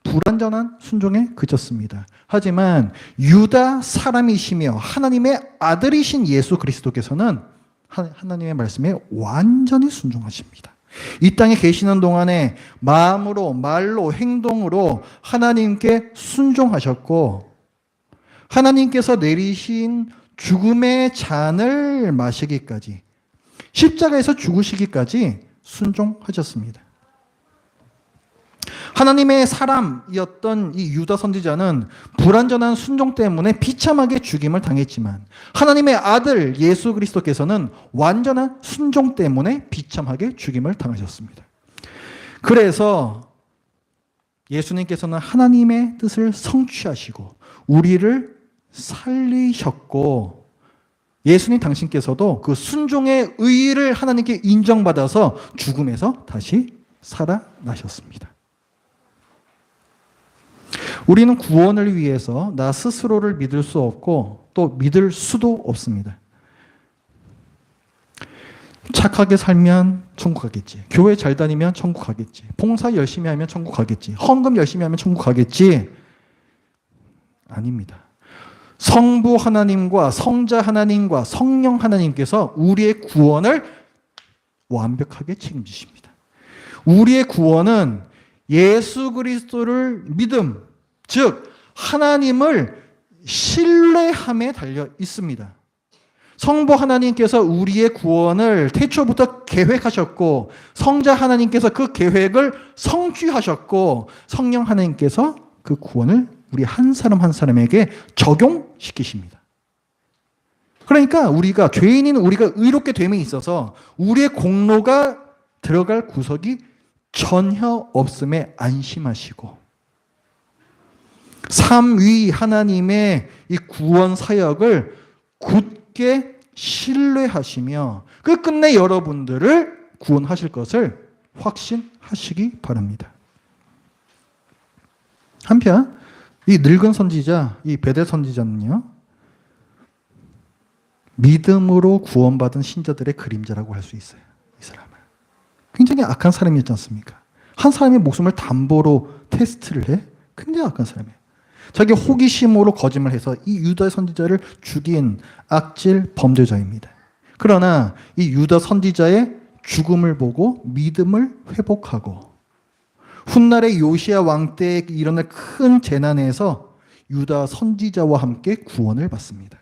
불완전한 순종에 그쳤습니다. 하지만 유다 사람이시며 하나님의 아들이신 예수 그리스도께서는 하나님의 말씀에 완전히 순종하십니다. 이 땅에 계시는 동안에 마음으로, 말로, 행동으로 하나님께 순종하셨고 하나님께서 내리신 죽음의 잔을 마시기까지 십자가에서 죽으시기까지 순종하셨습니다. 하나님의 사람이었던 이 유다 선지자는 불완전한 순종 때문에 비참하게 죽임을 당했지만 하나님의 아들 예수 그리스도께서는 완전한 순종 때문에 비참하게 죽임을 당하셨습니다. 그래서 예수님께서는 하나님의 뜻을 성취하시고 우리를 살리셨고 예수님 당신께서도 그 순종의 의의를 하나님께 인정받아서 죽음에서 다시 살아나셨습니다. 우리는 구원을 위해서 나 스스로를 믿을 수 없고 또 믿을 수도 없습니다. 착하게 살면 천국 가겠지. 교회 잘 다니면 천국 가겠지. 봉사 열심히 하면 천국 가겠지. 헌금 열심히 하면 천국 가겠지. 아닙니다. 성부 하나님과 성자 하나님과 성령 하나님께서 우리의 구원을 완벽하게 책임지십니다. 우리의 구원은 예수 그리스도를 믿음, 즉 하나님을 신뢰함에 달려 있습니다. 성부 하나님께서 우리의 구원을 태초부터 계획하셨고 성자 하나님께서 그 계획을 성취하셨고 성령 하나님께서 그 구원을 우리 한 사람 한 사람에게 적용시키십니다. 그러니까 우리가 죄인인 우리가 의롭게 됨에 있어서 우리의 공로가 들어갈 구석이 전혀 없음에 안심하시고 삼위 하나님의 이 구원 사역을 굳게 신뢰하시며 끝끝내 여러분들을 구원하실 것을 확신하시기 바랍니다. 한편 이 늙은 선지자, 이 베델 선지자는요, 믿음으로 구원받은 신자들의 그림자라고 할 수 있어요. 이 사람은 굉장히 악한 사람이었지 않습니까? 한 사람의 목숨을 담보로 테스트를 해? 굉장히 악한 사람이에요. 자기 호기심으로 거짓말해서 이 유다 선지자를 죽인 악질 범죄자입니다. 그러나 이 유다 선지자의 죽음을 보고 믿음을 회복하고 훗날의 요시야 왕 때에 일어날 큰 재난에서 유다 선지자와 함께 구원을 받습니다.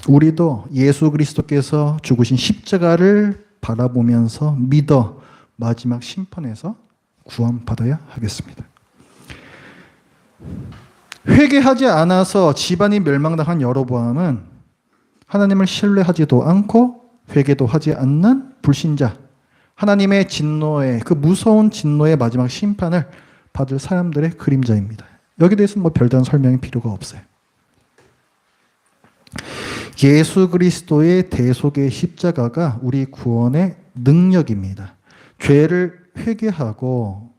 우리도 예수 그리스도께서 죽으신 십자가를 바라보면서 믿어 마지막 심판에서 구원받아야 하겠습니다. 회개하지 않아서 집안이 멸망당한 여로보암은 하나님을 신뢰하지도 않고 회개도 하지 않는 불신자, 하나님의 진노의 그 무서운 진노의 마지막 심판을 받을 사람들의 그림자입니다. 여기에 대해서는 별다른 설명이 필요가 없어요. 예수 그리스도의 대속의 십자가가 우리 구원의 능력입니다. 죄를 회개하고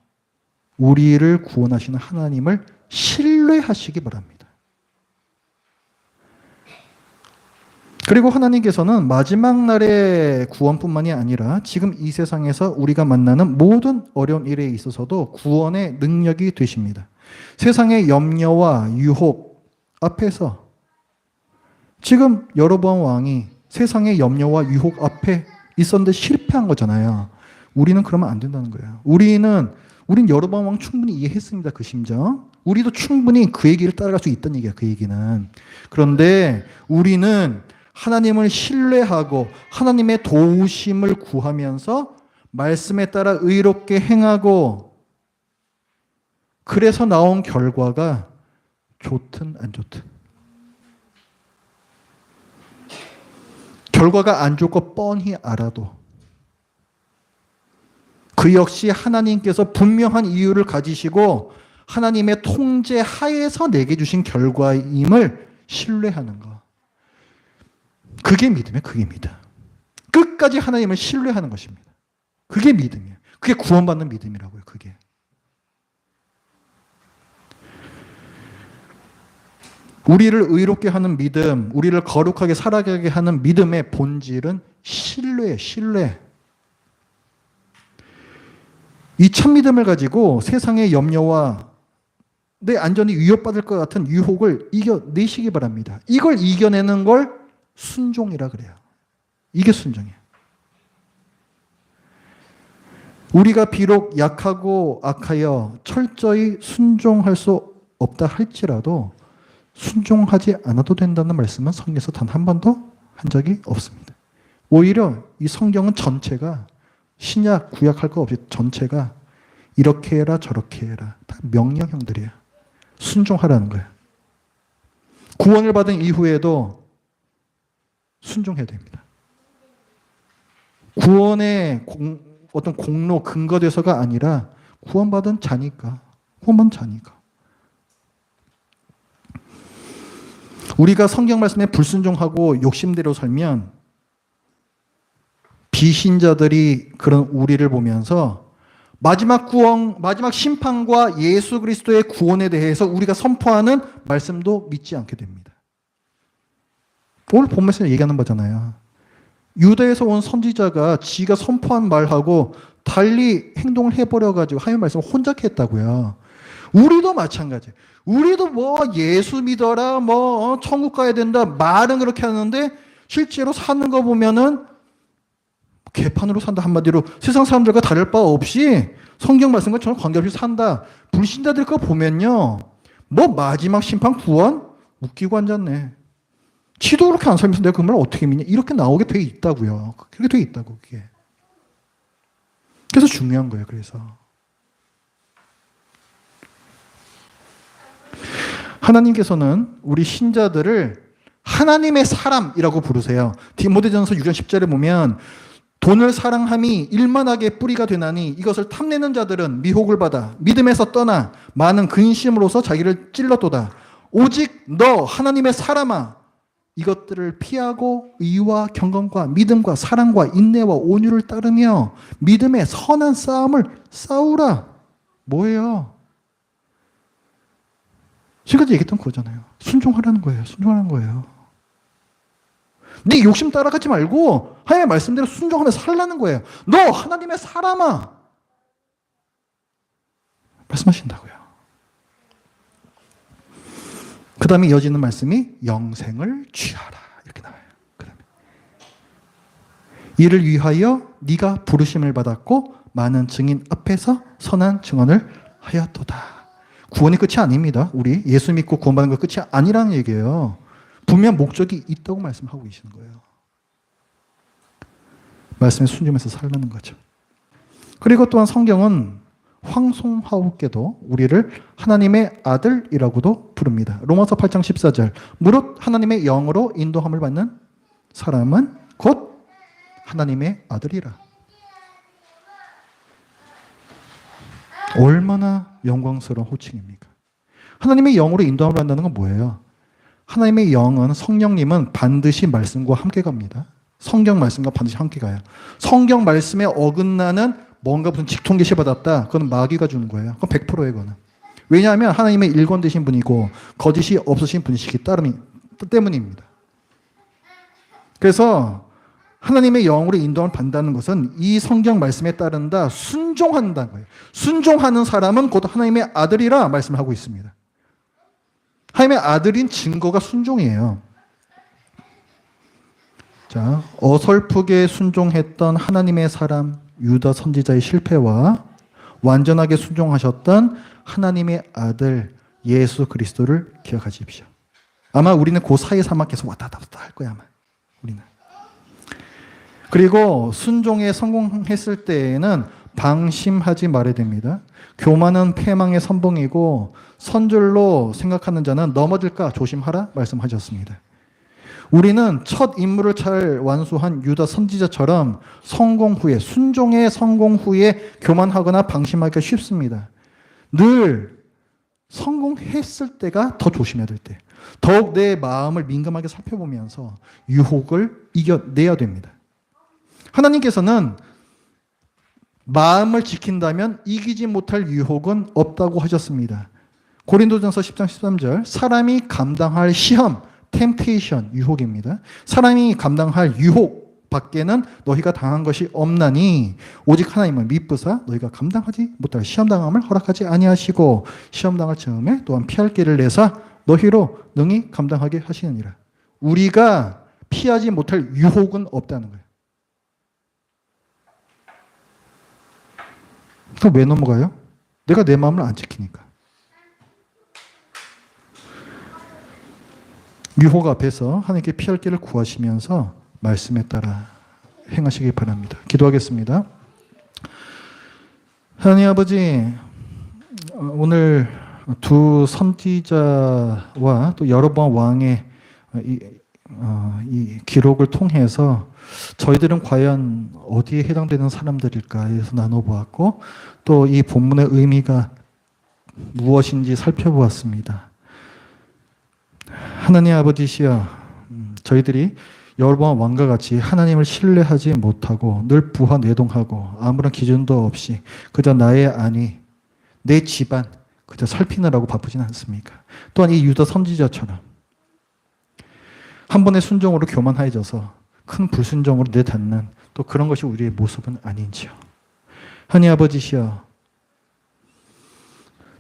우리를 구원하시는 하나님을 신뢰하시기 바랍니다. 그리고 하나님께서는 마지막 날의 구원뿐만이 아니라 지금 이 세상에서 우리가 만나는 모든 어려운 일에 있어서도 구원의 능력이 되십니다. 세상의 염려와 유혹 앞에서 지금 여로보암 왕이 세상의 염려와 유혹 앞에 있었는데 실패한 거잖아요. 우리는 그러면 안 된다는 거예요. 우린 여로보암 왕 충분히 이해했습니다. 그 심정. 우리도 충분히 그 얘기를 따라갈 수 있다는 얘기야. 그 얘기는. 그런데 우리는 하나님을 신뢰하고 하나님의 도우심을 구하면서 말씀에 따라 의롭게 행하고 그래서 나온 결과가 좋든 안 좋든 결과가 안 좋고 뻔히 알아도 그 역시 하나님께서 분명한 이유를 가지시고 하나님의 통제 하에서 내게 주신 결과임을 신뢰하는 것. 그게 믿음이에요. 그게 믿음. 끝까지 하나님을 신뢰하는 것입니다. 그게 믿음이에요. 그게 구원받는 믿음이라고요. 그게. 우리를 의롭게 하는 믿음, 우리를 거룩하게 살아가게 하는 믿음의 본질은 신뢰예요. 신뢰. 이 참 믿음을 가지고 세상의 염려와 내 안전이 위협받을 것 같은 유혹을 이겨내시기 바랍니다. 이걸 이겨내는 걸 순종이라 그래요. 이게 순종이에요. 우리가 비록 약하고 악하여 철저히 순종할 수 없다 할지라도 순종하지 않아도 된다는 말씀은 성경에서 단 한 번도 한 적이 없습니다. 오히려 이 성경은 전체가 신약, 구약 할 거 없이 전체가 이렇게 해라 저렇게 해라 다 명령형들이에요. 순종하라는 거예요. 구원을 받은 이후에도 순종해야 됩니다. 구원의 어떤 공로, 근거돼서가 아니라 구원받은 자니까. 구원받은 자니까. 우리가 성경 말씀에 불순종하고 욕심대로 살면 비신자들이 그런 우리를 보면서 마지막 구원, 마지막 심판과 예수 그리스도의 구원에 대해서 우리가 선포하는 말씀도 믿지 않게 됩니다. 오늘 본문에서 얘기하는 거잖아요. 유다에서 온 선지자가 지가 선포한 말하고 달리 행동을 해버려가지고 하나님 말씀을 혼잡게 했다고요. 우리도 마찬가지예요. 우리도 뭐 예수 믿어라, 뭐 천국 가야 된다, 말은 그렇게 하는데 실제로 사는 거 보면은 개판으로 산다. 한마디로 세상 사람들과 다를 바 없이 성경 말씀과 전혀 관계없이 산다. 불신자들 거 보면요. 뭐 마지막 심판 구원? 웃기고 앉았네. 지도 그렇게 안 살면서 내가 그 말을 어떻게 믿냐. 이렇게 나오게 돼 있다고요. 그렇게 돼 있다고 그게. 그래서 중요한 거예요. 그래서. 하나님께서는 우리 신자들을 하나님의 사람이라고 부르세요. 디모데전서 6장 10절에 보면 돈을 사랑함이 일만하게 뿌리가 되나니 이것을 탐내는 자들은 미혹을 받아 믿음에서 떠나 많은 근심으로서 자기를 찔렀도다. 오직 너 하나님의 사람아 이것들을 피하고 의와 경건과 믿음과 사랑과 인내와 온유를 따르며 믿음의 선한 싸움을 싸우라. 뭐예요? 지금까지 얘기했던 거잖아요. 순종하라는 거예요. 순종하라는 거예요. 네 욕심 따라가지 말고 하나님의 말씀대로 순종하면서 살라는 거예요. 너 하나님의 사람아. 말씀하신다고요. 그 다음에 이어지는 말씀이 영생을 취하라. 이렇게 나와요. 그다음에 이를 위하여 네가 부르심을 받았고 많은 증인 앞에서 선한 증언을 하였도다. 구원이 끝이 아닙니다. 우리 예수 믿고 구원받는 것 끝이 아니라는 얘기예요. 분명 목적이 있다고 말씀하고 계시는 거예요. 말씀에 순종해서 살라는 거죠. 그리고 또한 성경은 황송하옵게도 우리를 하나님의 아들이라고도 부릅니다. 로마서 8장 14절 무릇 하나님의 영으로 인도함을 받는 사람은 곧 하나님의 아들이라. 얼마나 영광스러운 호칭입니까? 하나님의 영으로 인도함을 받는다는 건 뭐예요? 하나님의 영은 성령님은 반드시 말씀과 함께 갑니다. 성경 말씀과 반드시 함께 가요. 성경 말씀에 어긋나는 뭔가 무슨 직통 계시 받았다. 그건 마귀가 주는 거예요. 그건 100%예요. 그거는. 왜냐하면 하나님의 일관 되신 분이고 거짓이 없으신 분이시기 때문입니다. 그래서 하나님의 영으로 인도를 받는다는 것은 이 성경 말씀에 따른다 순종한다는 거예요. 순종하는 사람은 곧 하나님의 아들이라 말씀을 하고 있습니다. 하나님의 아들인 증거가 순종이에요. 자, 어설프게 순종했던 하나님의 사람 유다 선지자의 실패와 완전하게 순종하셨던 하나님의 아들 예수 그리스도를 기억하십시오. 아마 우리는 그 사이 사막 계속 왔다 갔다 할 거야, 아마. 우리는. 그리고 순종에 성공했을 때에는 방심하지 말아야 됩니다. 교만은 패망의 선봉이고 선줄로 생각하는 자는 넘어질까 조심하라 말씀하셨습니다. 우리는 첫 임무를 잘 완수한 유다 선지자처럼 성공 후에, 순종의 성공 후에 교만하거나 방심하기가 쉽습니다. 늘 성공했을 때가 더 조심해야 될 때. 더욱 내 마음을 민감하게 살펴보면서 유혹을 이겨내야 됩니다. 하나님께서는 마음을 지킨다면 이기지 못할 유혹은 없다고 하셨습니다. 고린도전서 10장 13절 사람이 감당할 시험, 템테이션, 유혹입니다. 사람이 감당할 유혹 밖에는 너희가 당한 것이 없나니 오직 하나님을 미쁘사 너희가 감당하지 못할 시험당함을 허락하지 아니하시고 시험당할 즈음에 또한 피할 길을 내사 너희로 능히 감당하게 하시느니라. 우리가 피하지 못할 유혹은 없다는 거예요. 그럼 왜 넘어가요? 내가 내 마음을 안 지키니까. 유혹 앞에서 하나님께 피할 길을 구하시면서 말씀에 따라 행하시기 바랍니다. 기도하겠습니다. 하나님 아버지, 오늘 두 선지자와 또 여로보암 왕의 이 기록을 통해서 저희들은 과연 어디에 해당되는 사람들일까 해서 나눠보았고 또 이 본문의 의미가 무엇인지 살펴보았습니다. 하나님 아버지시여, 저희들이 여로보암 왕과 같이 하나님을 신뢰하지 못하고 늘 부하내동하고 아무런 기준도 없이 그저 나의 안위, 내 집안 그저 살피느라고 바쁘진 않습니까? 또한 이 유다 선지자처럼 한 번의 순종으로 교만해져서 큰 불순종으로 내닫는 또 그런 것이 우리의 모습은 아닌지요. 하나님 아버지시여,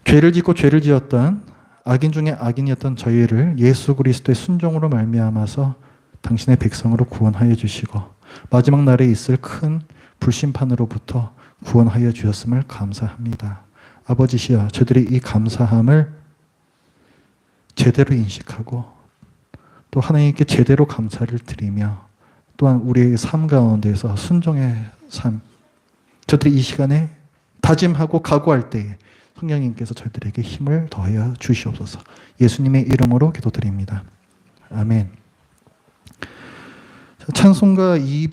죄를 짓고 죄를 지었던 악인 중에 악인이었던 저희를 예수 그리스도의 순종으로 말미암아서 당신의 백성으로 구원하여 주시고 마지막 날에 있을 큰 불심판으로부터 구원하여 주셨음을 감사합니다. 아버지시여, 저들이 이 감사함을 제대로 인식하고 또 하나님께 제대로 감사를 드리며 또한 우리의 삶 가운데서 순종의 삶, 저들이 이 시간에 다짐하고 각오할 때에 성령님께서 저희들에게 힘을 더하여 주시옵소서. 예수님의 이름으로 기도드립니다. 아멘. 찬송가 200